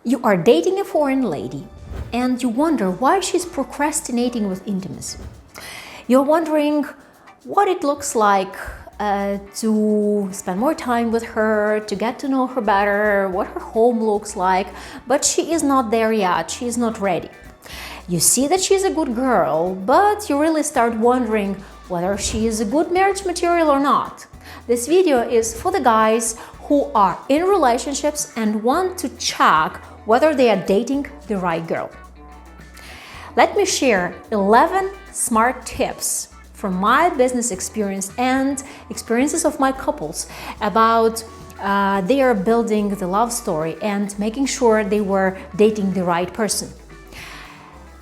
You are dating a foreign lady and you wonder why she's procrastinating with intimacy. You're wondering what it looks like to spend more time with her, to get to know her better, what her home looks like, but she is not there yet, she is not ready. You see that she's a good girl, but you really start wondering whether she is a good marriage material or not. This video is for the guys who are in relationships and want to check whether they are dating the right girl. Let me share 11 smart tips from my business experience and experiences of my couples about their building the love story and making sure they were dating the right person.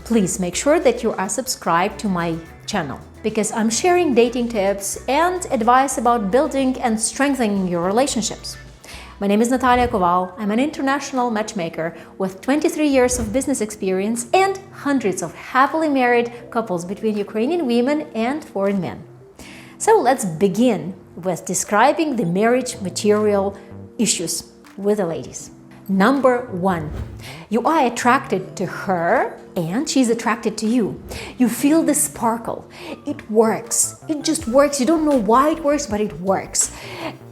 Please make sure that you are subscribed to my channel because I'm sharing dating tips and advice about building and strengthening your relationships. My name is Natali Koval. I'm an international matchmaker with 23 years of business experience and hundreds of happily married couples between Ukrainian women and foreign men. So let's begin with describing the marriage material issues with the ladies. Number 1, you are attracted to her and she's attracted to you. You feel the sparkle. It works. It just works. You don't know why it works, but it works.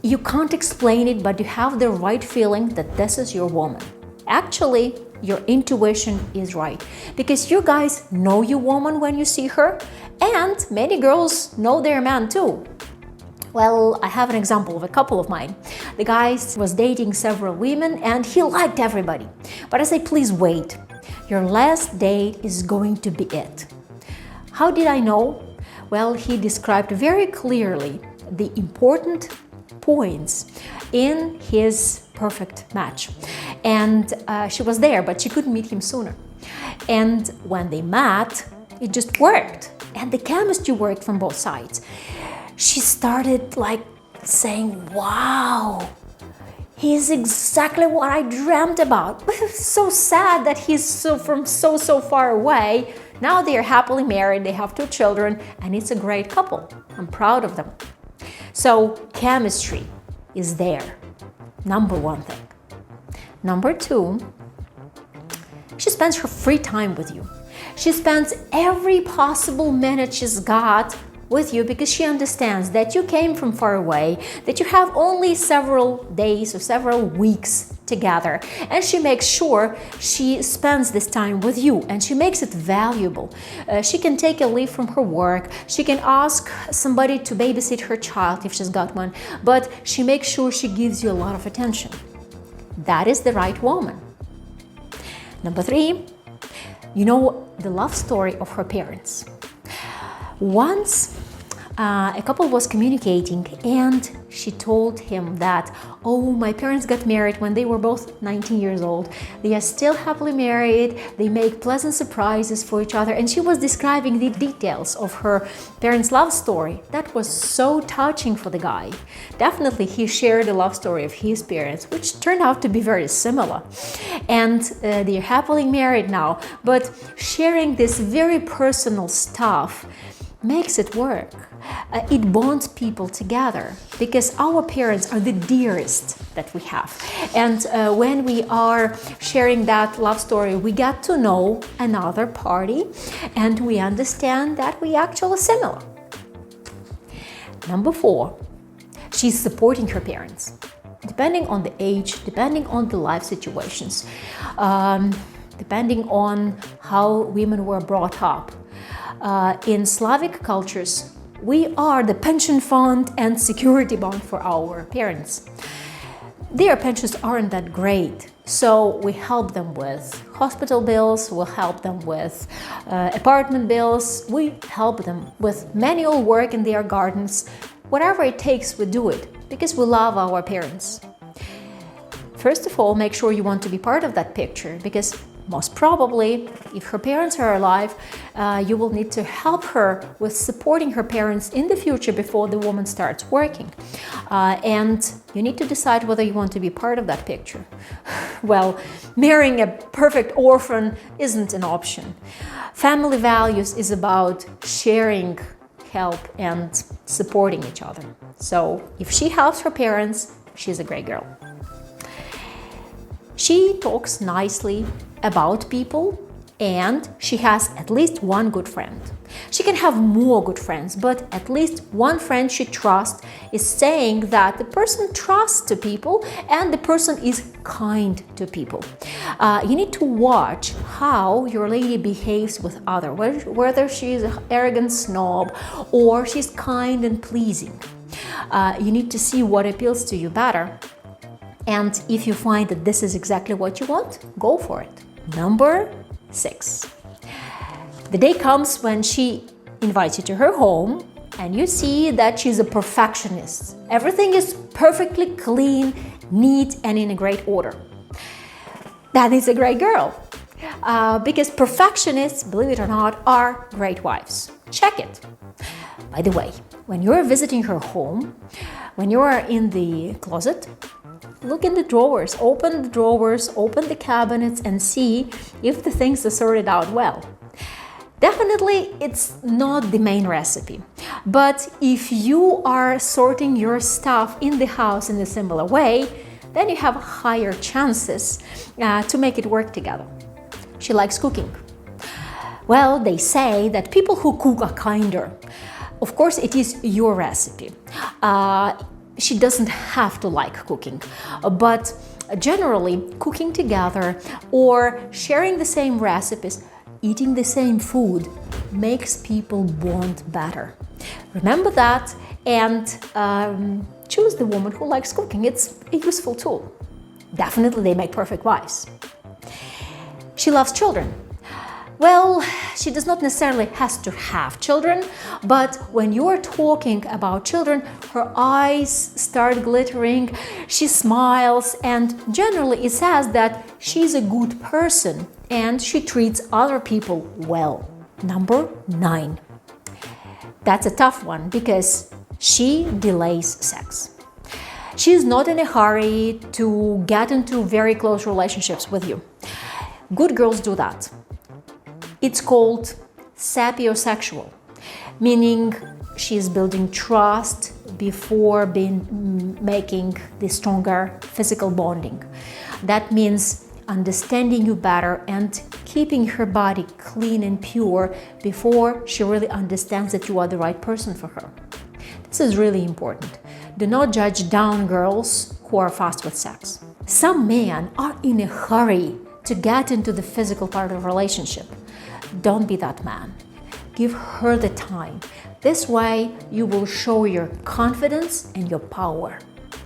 You can't explain it, but you have the right feeling that this is your woman. Actually, your intuition is right because you guys know your woman when you see her, and many girls know their man too. Well, I have an example of a couple of mine. The guy was dating several women and he liked everybody. But I say, please wait. Your last date is going to be it. How did I know? Well, he described very clearly the important points in his perfect match. And she was there, but she couldn't meet him sooner. And when they met, it just worked. And the chemistry worked from both sides. She started saying, wow, he's exactly what I dreamt about. It's so sad that he's from so far away. Now they are happily married, they have 2 children, and it's a great couple. I'm proud of them. So chemistry is there. Number 1 thing. Number 2, she spends her free time with you. She spends every possible minute she's got with you because she understands that you came from far away, that you have only several days or several weeks together, and she makes sure she spends this time with you and she makes it valuable. She can take a leave from her work, she can ask somebody to babysit her child if she's got one, but she makes sure she gives you a lot of attention. That is the right woman. Number 3, you know the love story of her parents. Once a couple was communicating and she told him that, oh, my parents got married when they were both 19 years old. They are still happily married. They make pleasant surprises for each other. And she was describing the details of her parents' love story. That was so touching for the guy. Definitely he shared the love story of his parents, which turned out to be very similar. And they're happily married now. But sharing this very personal stuff makes it work. It bonds people together because our parents are the dearest that we have. And when we are sharing that love story, we get to know another party and we understand that we actually similar. Number 4, she's supporting her parents. Depending on the age, depending on the life situations, depending on how women were brought up. In Slavic cultures, we are the pension fund and security bond for our parents. Their pensions aren't that great, so we help them with hospital bills, we'll help them with apartment bills, we help them with manual work in their gardens. Whatever it takes, we do it because we love our parents. First of all, make sure you want to be part of that picture because most probably, if her parents are alive, you will need to help her with supporting her parents in the future before the woman starts working. And you need to decide whether you want to be part of that picture. Well, marrying a perfect orphan isn't an option. Family values is about sharing, help, and supporting each other. So if she helps her parents, she's a great girl. She talks nicely about people and she has at least one good friend. She can have more good friends, but at least one friend she trusts is saying that the person trusts to people and the person is kind to people. You need to watch how your lady behaves with others, whether she's an arrogant snob or she's kind and pleasing. You need to see what appeals to you better. And if you find that this is exactly what you want, go for it. Number 6. The day comes when she invites you to her home and you see that she's a perfectionist. Everything is perfectly clean, neat, and in a great order. That is a great girl. Because perfectionists, believe it or not, are great wives. Check it. By the way, when you're visiting her home, when you are in the closet, look in the drawers, open the cabinets and see if the things are sorted out well. Definitely, it's not the main recipe, but if you are sorting your stuff in the house in a similar way, then you have higher chances to make it work together. She likes cooking. Well, they say that people who cook are kinder. Of course, it is your recipe. She doesn't have to like cooking, but generally cooking together or sharing the same recipes, eating the same food makes people bond better. Remember that and choose the woman who likes cooking. It's a useful tool. Definitely they make perfect wives. She loves children. Well, she does not necessarily has to have children, but when you are talking about children, her eyes start glittering, she smiles, and generally it says that she's a good person and she treats other people well. Number 9. That's a tough one because she delays sex. She's not in a hurry to get into very close relationships with you. Good girls do that. It's called sapiosexual, meaning she's building trust before making the stronger physical bonding. That means understanding you better and keeping her body clean and pure before she really understands that you are the right person for her. This is really important. Do not judge down girls who are fast with sex. Some men are in a hurry to get into the physical part of a relationship. Don't be that man. Give her the time. This way you will show your confidence and your power.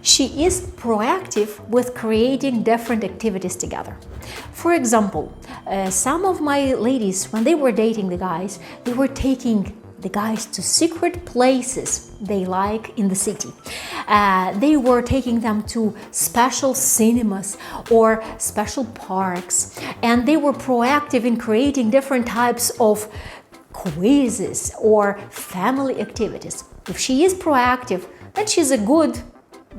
She is proactive with creating different activities together. For example, some of my ladies, when they were dating the guys, they were taking the guys to secret places they like in the city. They were taking them to special cinemas or special parks, and they were proactive in creating different types of quizzes or family activities. If she is proactive, then she's a good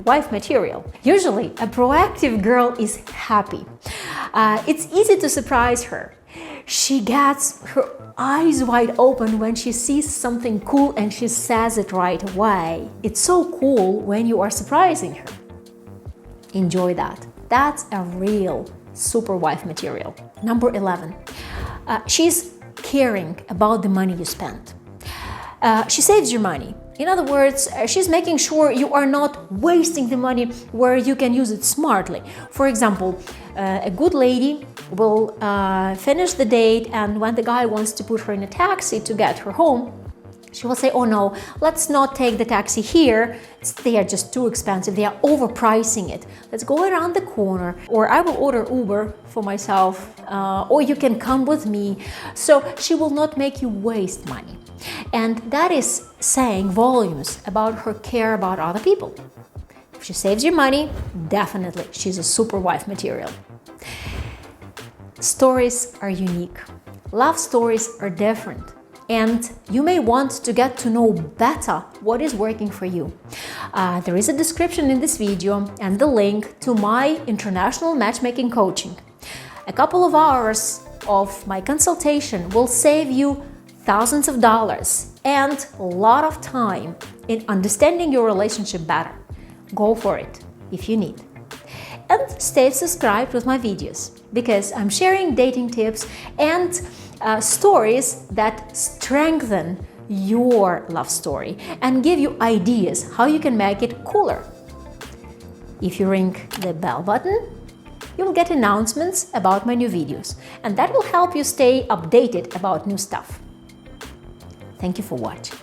wife material. Usually, a proactive girl is happy. It's easy to surprise her. She gets her eyes wide open when she sees something cool and she says it right away. It's so cool when you are surprising her. Enjoy that. That's a real super wife material. Number 11. She's caring about the money you spend. She saves your money. In other words, she's making sure you are not wasting the money where you can use it smartly. For example, a good lady will finish the date, and when the guy wants to put her in a taxi to get her home, she will say, oh no, let's not take the taxi here. They are just too expensive. They are overpricing it. Let's go around the corner, or I will order Uber for myself, or you can come with me. So she will not make you waste money. And that is saying volumes about her care about other people. If she saves your money, definitely she's a super wife material. Stories are unique. Love stories are different. And you may want to get to know better what is working for you. There is a description in this video and the link to my international matchmaking coaching. A couple of hours of my consultation will save you thousands of dollars and a lot of time in understanding your relationship better. Go for it if you need. and stay subscribed with my videos, because I'm sharing dating tips and stories that strengthen your love story and give you ideas how you can make it cooler. If you ring the bell button, you'll get announcements about my new videos, and that will help you stay updated about new stuff. Thank you for watching.